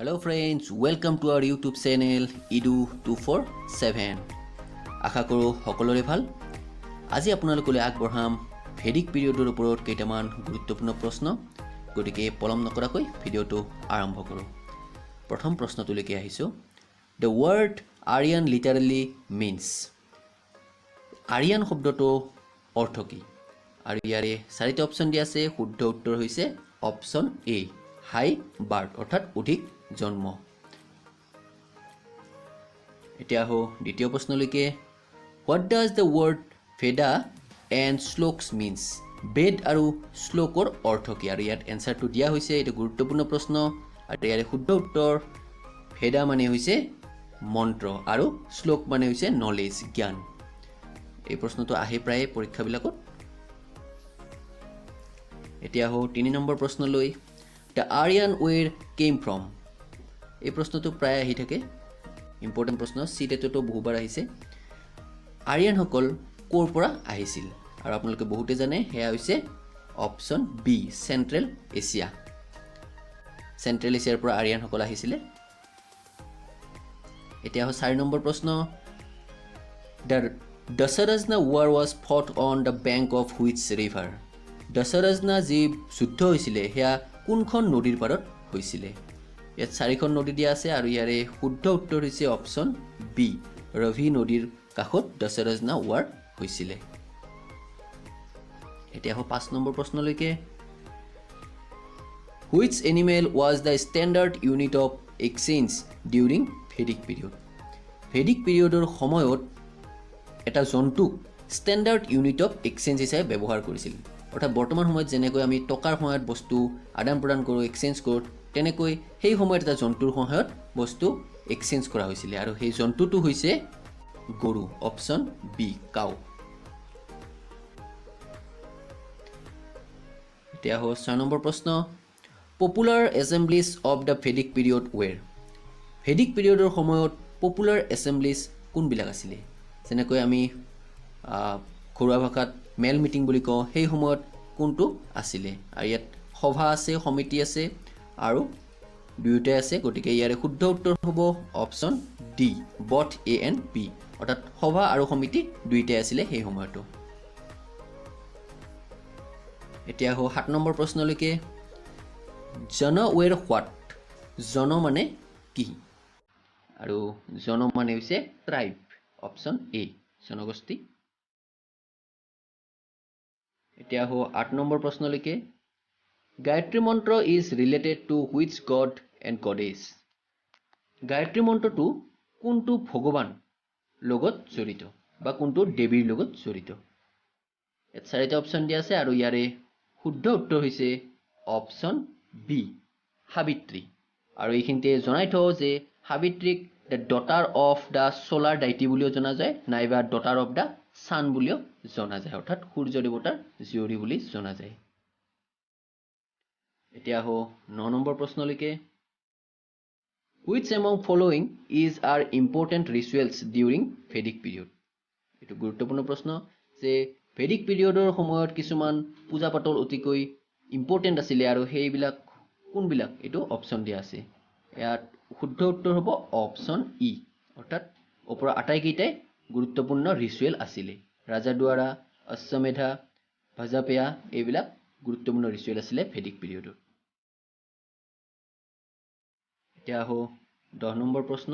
Hello friends, welcome to our YouTube channel edu247. আশা কৰোঁ সকলোৰে ভাল। আজি আপোনালোকলৈ আগবঢ়াম ভেদিক পিৰিয়ডৰ ওপৰত কেইটামান গুৰুত্বপূৰ্ণ প্ৰশ্ন। গতিকে পলম নকৰাকৈ ভিডিঅ'টো আৰম্ভ কৰোঁ। প্ৰথম প্ৰশ্নটোলৈকে আহিছোঁ। The word Aryan literally means. Aryan শব্দটো অৰ্থ কি? আৰু ইয়াৰে চাৰিটা অপশ্যন দিয়া আছে। শুদ্ধ উত্তৰ হৈছে অপশ্যন এ, হাই বাৰ্থ অৰ্থাৎ অধিক জন্ম। এতিয়া আহোঁ দ্বিতীয় প্ৰশ্নলৈকে। হোৱাট ডাজ দ্য ৱৰ্ড ভেদা এণ্ড শ্লোকছ মিনছ? বেদ আৰু শ্লোকৰ অৰ্থ কি? আৰু ইয়াত এনচাৰটো দিয়া হৈছে। এইটো গুৰুত্বপূৰ্ণ প্ৰশ্ন আৰু ইয়াৰে শুদ্ধ উত্তৰ ভেদা মানে হৈছে মন্ত্ৰ আৰু শ্লোক মানে হৈছে নলেজ, জ্ঞান। এই প্ৰশ্নটো আহে প্ৰায় পৰীক্ষাবিলাকত। এতিয়া আহোঁ 3 নম্বৰ প্ৰশ্নলৈ। The Aryan were came from? এই প্ৰশ্নটো প্ৰায় আহি থাকে, ইম্পৰ্টেণ্ট প্ৰশ্ন, চিটেটতো বহুবাৰ আহিছে। আৰিয়ানসকল ক'ৰ পৰা আহিছিল? আৰু আপোনালোকে বহুতে জানে, সেয়া হৈছে option B, central Asia. Central এছিয়াৰ পৰা আৰিয়ানসকল আহিছিলে। এতিয়া আহোঁ 4 নম্বৰ প্ৰশ্ন। The Dasarajna war was fought on the bank of which river? Dasarajna যি যুদ্ধ হৈছিলে সেয়া কোনখন নদীৰ পাৰত হৈছিলে? ইয়াত 4খন নদী দিয়া আছে আৰু ইয়াৰে শুদ্ধ উত্তৰ হৈছে অপশ্যন বি, ৰভি নদীৰ কাষত দশৰথনা ৱাৰ হৈছিলে। এতিয়া আহোঁ 5 নম্বৰ প্ৰশ্নলৈকে। Which animal was the standard unit of exchange during Vedic period? Vedic পিৰিয়ডৰ সময়ত এটা জন্তুক ষ্টেণ্ডাৰ্ড ইউনিট অফ এক্সচেঞ্জ হিচাপে ব্যৱহাৰ কৰিছিল। অৰ্থাৎ বৰ্তমান সময়ত যেনেকৈ আমি টকাৰ সহায়ত বস্তু আদান প্ৰদান কৰোঁ, এক্সচেঞ্জ কৰোঁ, তেনেকৈ সেই সময়ত এটা জন্তুৰ সহায়ত বস্তু এক্সচেঞ্জ কৰা হৈছিলে। আৰু সেই জন্তুটো হৈছে গৰু, অপশ্যন বি, কাউ। এতিয়া আহোঁ 6 নম্বৰ প্ৰশ্ন। Popular assemblies of the Vedic period were? Vedic পিৰিয়ডৰ সময়ত পপুলাৰ এছেম্বলিজ কোনবিলাক আছিলে? যেনেকৈ আমি ঘৰুৱা ভাষাত মেল মিটিং বুলি কওঁ, সেই সময়ত কোনটো আছিলে? আৰু ইয়াত সভা আছে, সমিতি আছে আৰু দুয়োটাই আছে। গতিকে ইয়াৰে শুদ্ধ উত্তৰ হ'ব option D, both A and B, অৰ্থাৎ সভা আৰু সমিতি দুয়োটাই আছিলে সেই সময়তো। এতিয়া আহোঁ 7 নম্বৰ প্ৰশ্নলৈকে। John ৱেৰ what? জন মানে কি? আৰু জন মানে হৈছে ট্ৰাইব, অপশ্যন এ, জনগোষ্ঠী। এতিয়া আহোঁ 8 নম্বৰ প্ৰশ্নলৈকে। Gayatri mantra is related to which god and goddess? Gayatri মন্ত্ৰটো কোনটো ভগৱান লগত জড়িত বা কোনটো দেৱীৰ লগত জড়িত? ইয়াত 4টা অপশ্যন দিয়া আছে আৰু ইয়াৰে শুদ্ধ উত্তৰ হৈছে অপশ্যন বি, সাবিত্ৰী। আৰু এইখিনিতে জনাই থওঁ যে সাবিত্ৰীক দ্য ডটাৰ অফ দ্য চলাৰ ডাইটি বুলিও জনা যায়, নাইবা ডটাৰ অফ দ্য ছান বুলিও জনা যায়, অৰ্থাৎ সূৰ্য দেৱতাৰ জীয়ৰী বুলি জনা যায়। এতিয়া আহোঁ 9 নম্বৰ প্ৰশ্নলৈকে। Which among following is are important rituals during Vedic period? এইটো গুৰুত্বপূৰ্ণ প্ৰশ্ন যে ভেদিক পিৰিয়ডৰ সময়ত কিছুমান পূজা পাতল অতিকৈ ইম্পৰ্টেণ্ট আছিলে আৰু সেইবিলাক কোনবিলাক? এইটো অপশ্যন দিয়া আছে। ইয়াত শুদ্ধ উত্তৰ হ'ব অপশ্যন ই, অৰ্থাৎ ওপৰৰ আটাইকেইটাই গুৰুত্বপূৰ্ণ ৰিচুৱেল আছিলে। ৰাজাদুৱাৰা, অশ্বমেধা, ভাজাপেয়া, এইবিলাক গুৰুত্বপূৰ্ণ ৰিচুৱেল আছিলে ভেদিক পিৰিয়ডত। এতিয়া আহোঁ 10 নম্বৰ প্ৰশ্ন।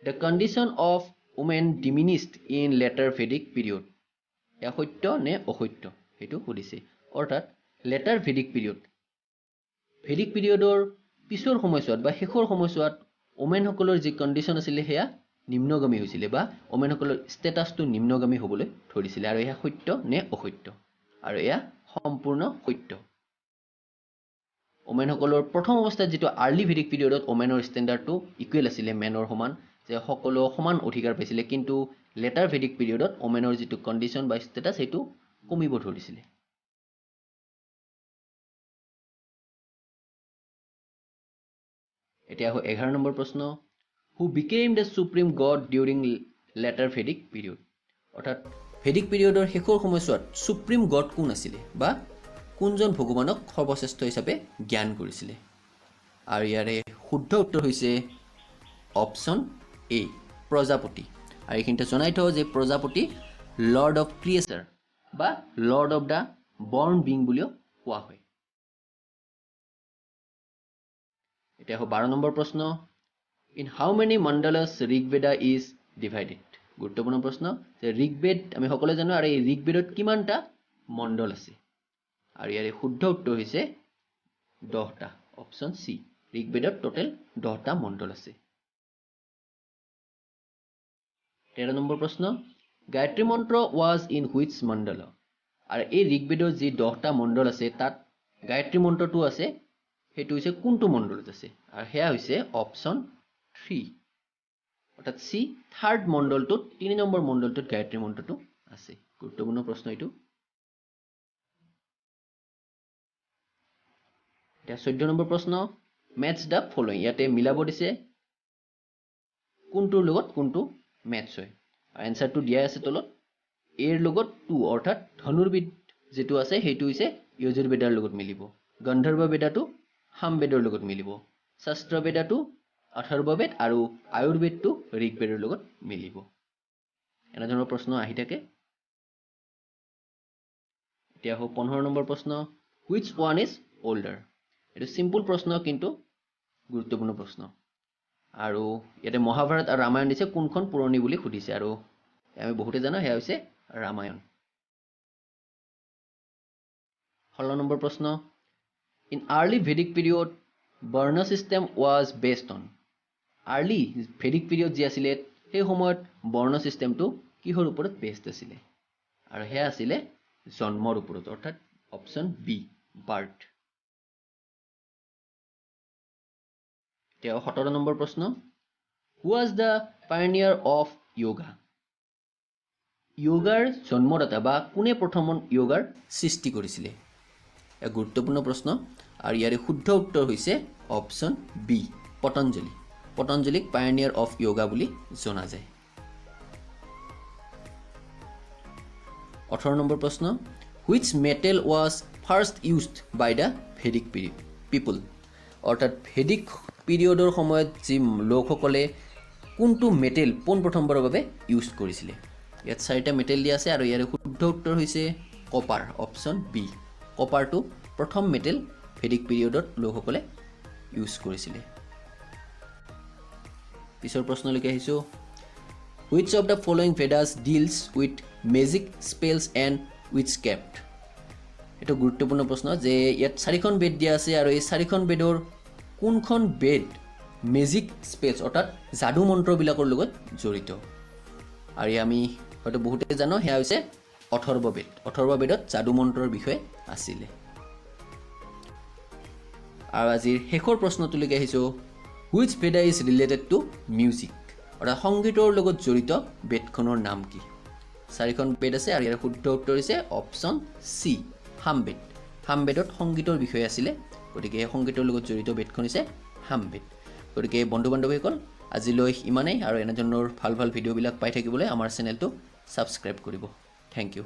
The condition of women diminished in later Vedic period? এয়া সত্য নে অসত্য সেইটো সুধিছে। অৰ্থাৎ লেটাৰ ভেদিক পিৰিয়ড, ভেদিক পিৰিয়ডৰ পিছৰ সময়ছোৱাত বা শেষৰ সময়ছোৱাত ওমেনসকলৰ যি কণ্ডিশ্যন আছিলে সেয়া নিম্নগামী হৈছিলে বা ওমেনসকলৰ ষ্টেটাছটো নিম্নগামী হ'বলৈ ধৰিছিলে। আৰু এয়া সত্য নে অসত্য? আৰু এয়া সম্পূৰ্ণ সত্য। ওমেনসকলৰ প্ৰথম অৱস্থাত যিটো আৰ্লি ভেদিক পিৰিয়ডত ওমেনৰ ষ্টেণ্ডাৰ্ডটো ইকুৱেল আছিলে, মেনৰ সমান, যে সকলো সমান অধিকাৰ পাইছিলে। কিন্তু লেটাৰ ভেদিক পিৰিয়ডত ওমেনৰ যিটো কণ্ডিশ্যন বা ষ্টেটাছ সেইটো কমিব ধৰিছিলে। এতিয়া আহোঁ 11 নম্বৰ প্ৰশ্ন। Who became the supreme god during letter Vedic period? অৰ্থাৎ ভেদিক পিৰিয়ডৰ শেষৰ সময়ছোৱাত সুপ্ৰিম গড কোন আছিলে বা কোনজন ভগৱানক সৰ্বশ্ৰেষ্ঠ হিচাপে জ্ঞান কৰিছিলে? আৰু ইয়াৰে শুদ্ধ উত্তৰ হৈছে অপশ্যন এ প্ৰজাপতি। আৰু এইখিনিতে জনাই থওঁ যে প্ৰজাপতি লৰ্ড অফ ক্ৰিয়েচাৰ বা lord of the born being বুলিও কোৱা হয়। এতিয়া 12 নম্বৰ প্ৰশ্ন, in how many mandalas Rigveda is divided. গুৰুত্বপূৰ্ণ প্ৰশ্ন যে ঋগবেদ আমি সকলোৱে জানো আৰু এই ঋগবেদত কিমানটা মণ্ডল আছে। আৰু ইয়াৰে শুদ্ধ উত্তৰ হৈছে 10টা অপশ্যন চি ঋগবেদত টোটেল 10টা মণ্ডল আছে। 13 নম্বৰ প্ৰশ্ন, গায়ত্ৰী মন্ত্ৰ ৱাজ ইন হুইচ মণ্ডল। আৰু এই ঋগবেদৰ যি 10টা মণ্ডল আছে তাত গায়ত্ৰী মন্ত্ৰটো আছে সেইটো হৈছে কোনটো মণ্ডলত আছে, আৰু সেয়া হৈছে অপশ্যন 3 অৰ্থাৎ চি থাৰ্ড মণ্ডলটোত 3 নম্বৰ মণ্ডলটোত গায়ত্ৰী মন্ত্ৰটো আছে। গুৰুত্বপূৰ্ণ প্ৰশ্ন এইটো। এতিয়া 14 নম্বৰ প্ৰশ্ন, মেটছ দ্য ফলোইং। ইয়াতে মিলাব দিছে কোনটোৰ লগত কোনটো মেটছ হয়, আৰু এনচাৰটো দিয়া আছে তলত এৰ লগত 2 অৰ্থাৎ ধনুৰ্বিদ যেটো আছে সেইটো হৈছে যজুৰ্বেদাৰ লগত মিলিব, গন্ধৰ্ব বেদাটো সামবেদৰ লগত মিলিব, শাস্ত্ৰ বেদাটো অথৰ্ববেদ আৰু আয়ুৰ্বেদটো ঋগবেদৰ লগত মিলিব। এনেধৰণৰ প্ৰশ্ন আহি থাকে। এতিয়া 15 নম্বৰ প্ৰশ্ন, হুইচ ওৱান ইজ অল্ডাৰ। এইটো চিম্পল প্ৰশ্ন কিন্তু গুৰুত্বপূৰ্ণ প্ৰশ্ন। আৰু ইয়াতে মহাভাৰত আৰু ৰামায়ণ দিছে কোনখন পুৰণি বুলি সুধিছে, আৰু আমি বহুতে জানো সেয়া হৈছে ৰামায়ণ। 16 নম্বৰ প্ৰশ্ন, ইন আৰ্লি ভেদিক পিৰিয়ড বৰ্ণ system was based on. Early Vedic period যি আছিলে সেই সময়ত বৰ্ণ চিষ্টেমটো কিহৰ ওপৰত বেছড আছিলে, আৰু সেয়া আছিলে জন্মৰ ওপৰত অৰ্থাৎ অপশ্যন বি বাৰ্থ। এতিয়া 17 নম্বৰ প্ৰশ্ন, who was the pioneer of yoga. য়োগাৰ জন্মদাতা বা কোনে প্ৰথম য়োগাৰ সৃষ্টি কৰিছিলে, এক গুৰুত্বপূৰ্ণ প্ৰশ্ন। আৰু ইয়াৰে শুদ্ধ উত্তৰ হৈছে অপশ্যন বি পতঞ্জলি। পতঞ্জলিক পায়নিয়াৰ অফ য়োগা বুলি জনা যায়। 18 নম্বৰ প্ৰশ্ন, which metal was first used by the Vedic people. অৰ্থাৎ ভেদিক পিৰিয়ডৰ সময়ত যি লোকসকলে কোনটো মেটেল পোনপ্ৰথমবাৰৰ বাবে ইউজ কৰিছিলে। ইয়াত 4টা মেটেল দিয়া আছে আৰু ইয়াৰে শুদ্ধ উত্তৰ হৈছে কপাৰ অপশ্যন বি। কপাৰটো প্ৰথম মেটেল ভেদিক পিৰিয়ডত লোকসকলে ইউজ কৰিছিলে। পিছৰ প্ৰশ্নলৈকে আহিছোঁ, which of the following Vedas deals with magic spells and witchcraft. এইটো গুৰুত্বপূৰ্ণ প্ৰশ্ন যে ইয়াত 4খন বেদ দিয়া আছে আৰু এই 4খন বেদৰ কোনখন বেদ মেজিক স্পেলছ অৰ্থাৎ যাদু মন্ত্ৰবিলাকৰ লগত জড়িত। আৰু আমি হয়তো বহুতে জানো সেয়া হৈছে অথৰ্ববেদ। অথৰ্ববেদত যাদু মন্ত্ৰৰ বিষয়ে আছিলে। আৰু আজিৰ শেষৰ প্ৰশ্নটোলৈকে আহিছোঁ, হুইচ ভেদা ইজ ৰিলেটেড টু মিউজিক। অৰ্থাৎ সংগীতৰ লগত জড়িত বেদখনৰ নাম কি। 4খন বেদ আছে আৰু ইয়াৰ শুদ্ধ উত্তৰ হৈছে অপশ্যন চি সামবেদ। সামবেদত সংগীতৰ বিষয়ে আছিলে, গতিকে সংগীতৰ লগত জড়িত বেদখন হৈছে সামবেদ। গতিকে বন্ধু বান্ধৱীসকল আজিলৈ ইমানেই, আৰু এনেধৰণৰ ভাল ভাল ভিডিঅ'বিলাক পাই থাকিবলৈ আমাৰ চেনেলটো ছাবস্ক্ৰাইব কৰিব। Thank U.